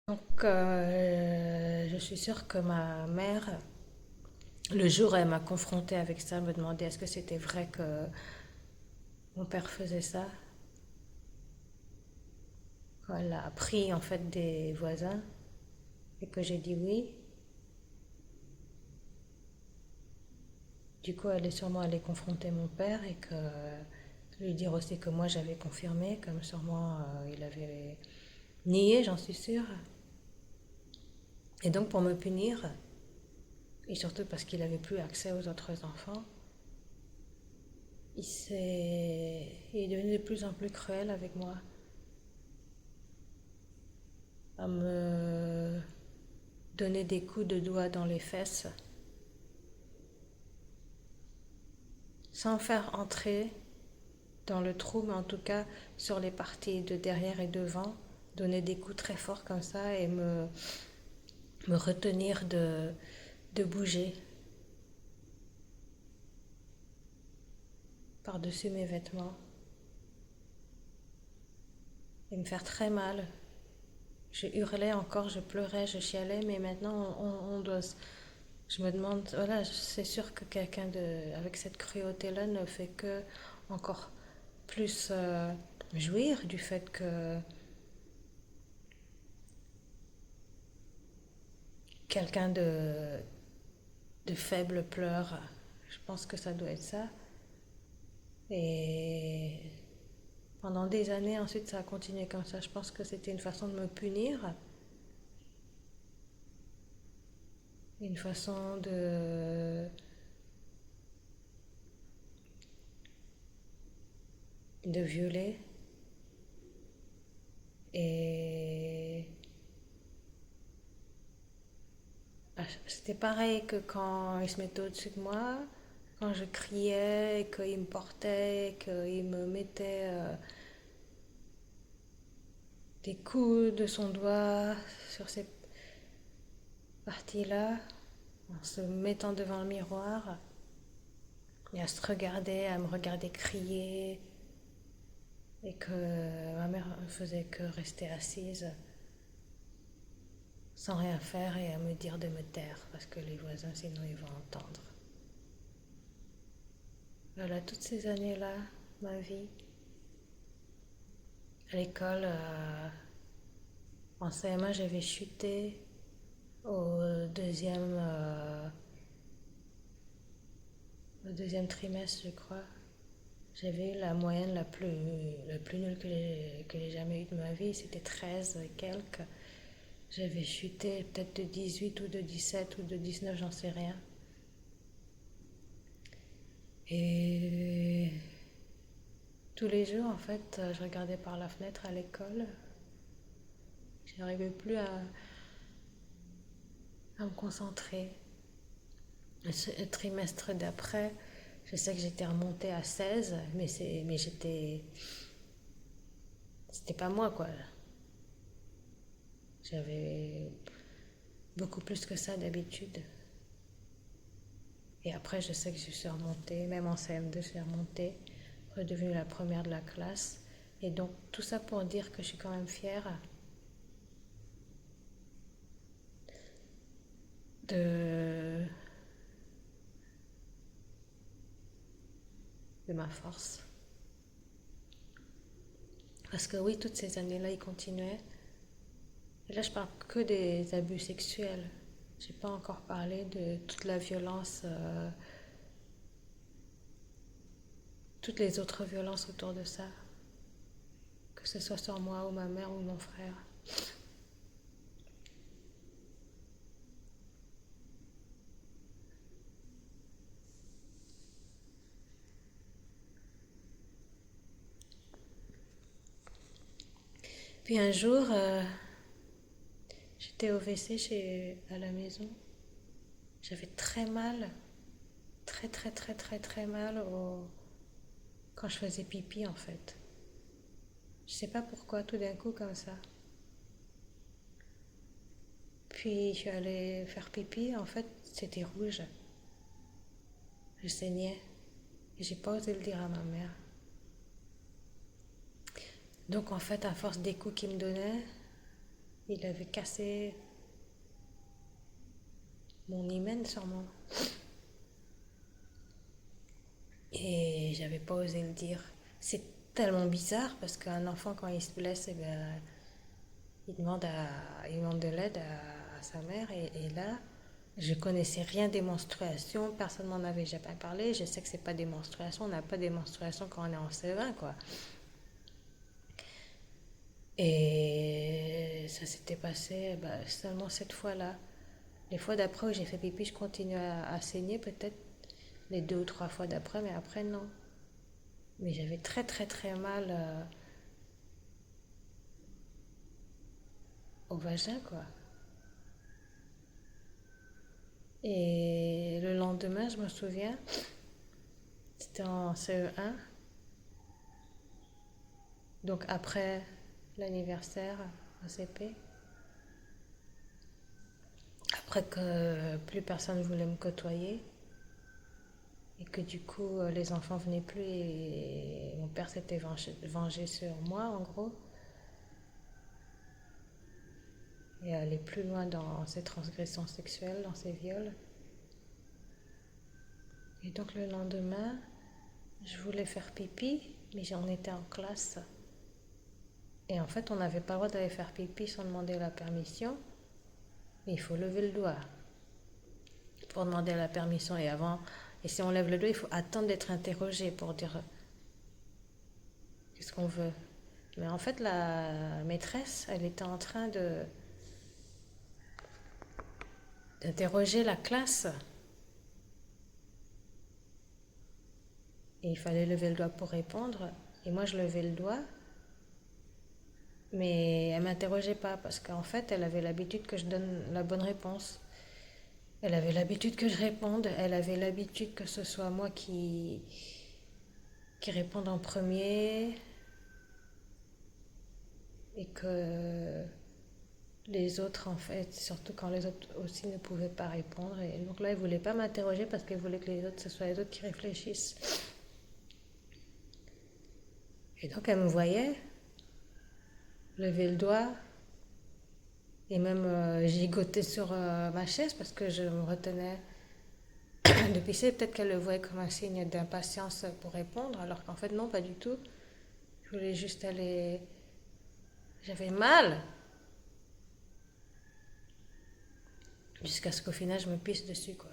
Donc, je suis sûre que ma mère, le jour où elle m'a confrontée avec ça, me demandait est-ce que c'était vrai que mon père faisait ça. Quand elle a appris en fait des voisins et que j'ai dit oui, du coup, elle est sûrement allée confronter mon père et que lui dire aussi que moi j'avais confirmé, comme sûrement il avait nié, j'en suis sûre. Et donc, pour me punir, et surtout parce qu'il n'avait plus accès aux autres enfants, il est devenu de plus en plus cruel avec moi, à me donner des coups de doigts dans les fesses, sans faire entrer dans le trou, mais en tout cas sur les parties de derrière et devant, donner des coups très forts comme ça et me retenir de bouger par-dessus mes vêtements et me faire très mal. Je hurlais encore, je pleurais, je chialais, mais maintenant on doit. Je me demande, voilà, c'est sûr que quelqu'un avec cette cruauté-là ne fait que encore plus jouir du fait que quelqu'un de faible pleure. Je pense que ça doit être ça. Et pendant des années, ensuite, ça a continué comme ça. Je pense que c'était une façon de me punir, une façon de violer. Et c'était pareil que quand il se mettait au-dessus de moi, quand je criais, qu'il me portait, qu'il me mettait des coups de son doigt sur ces parties-là, en se mettant devant le miroir et à se regarder, à me regarder crier, et que ma mère ne faisait que rester assise sans rien faire et à me dire de me taire parce que les voisins sinon ils vont entendre. Voilà, toutes ces années-là, ma vie, à l'école, en CM1, j'avais chuté au au deuxième trimestre, je crois. J'avais eu la moyenne la plus nulle que j'ai jamais eue de ma vie, c'était 13 et quelques. J'avais chuté peut-être de 18 ou de 17 ou de 19, j'en sais rien. Et tous les jours, en fait, je regardais par la fenêtre à l'école. Je n'arrivais plus à me concentrer. Le trimestre d'après, je sais que j'étais remontée à 16, mais c'était pas moi, quoi. J'avais beaucoup plus que ça d'habitude. Et après, je sais que je suis remontée, même en CM2, je suis remontée, redevenue la première de la classe. Et donc, tout ça pour dire que je suis quand même fière de, de ma force. Parce que oui, toutes ces années-là, il continuait. Et là, je parle que des abus sexuels. J'ai pas encore parlé de toute la violence, toutes les autres violences autour de ça, que ce soit sur moi ou ma mère ou mon frère. Puis un jour, j'étais au WC à la maison. J'avais très mal, très très très très très mal quand je faisais pipi en fait. Je sais pas pourquoi, tout d'un coup comme ça. Puis je suis allée faire pipi, en fait c'était rouge. Je saignais. Et j'ai pas osé le dire à ma mère. Donc en fait, à force des coups qu'il me donnait, Il avait cassé mon hymen sûrement. Et j'avais pas osé le dire. C'est tellement bizarre parce qu'un enfant, quand il se blesse, eh ben, il demande de l'aide à sa mère. Et là, je connaissais rien des menstruations, personne m'en avait jamais parlé. Je sais que c'est pas des menstruations, on n'a pas des menstruations quand on est en CE1, quoi. Et ça s'était passé bah, seulement cette fois-là. Les fois d'après où j'ai fait pipi, je continue à saigner peut-être les 2 ou 3 fois d'après, mais après non. Mais j'avais très très très mal au vagin, quoi. Et le lendemain, je me souviens, c'était en CE1, donc après l'anniversaire au CP, après que plus personne voulait me côtoyer et que du coup les enfants venaient plus et mon père s'était vengé sur moi en gros et allait plus loin dans ses transgressions sexuelles, dans ses viols. Et donc le lendemain, je voulais faire pipi, mais j'en étais en classe. Et en fait, on n'avait pas le droit d'aller faire pipi sans demander la permission. Mais il faut lever le doigt pour demander la permission. Et si on lève le doigt, il faut attendre d'être interrogé pour dire qu'est-ce qu'on veut. Mais en fait, la maîtresse, elle était en train d'interroger la classe. Et il fallait lever le doigt pour répondre. Et moi, je levais le doigt. Mais elle ne m'interrogeait pas parce qu'en fait, elle avait l'habitude que je donne la bonne réponse. Elle avait l'habitude que je réponde. Elle avait l'habitude que ce soit moi qui réponde en premier. Et que les autres, en fait, surtout quand les autres aussi ne pouvaient pas répondre. Et donc là, ils ne voulaient pas m'interroger parce qu'ils voulaient que ce soit les autres qui réfléchissent. Et donc, elle me voyait lever le doigt et même gigoter sur ma chaise parce que je me retenais de pisser. Peut-être qu'elle le voyait comme un signe d'impatience pour répondre, alors qu'en fait, non, pas du tout. Je voulais juste aller. J'avais mal jusqu'à ce qu'au final, je me pisse dessus, quoi.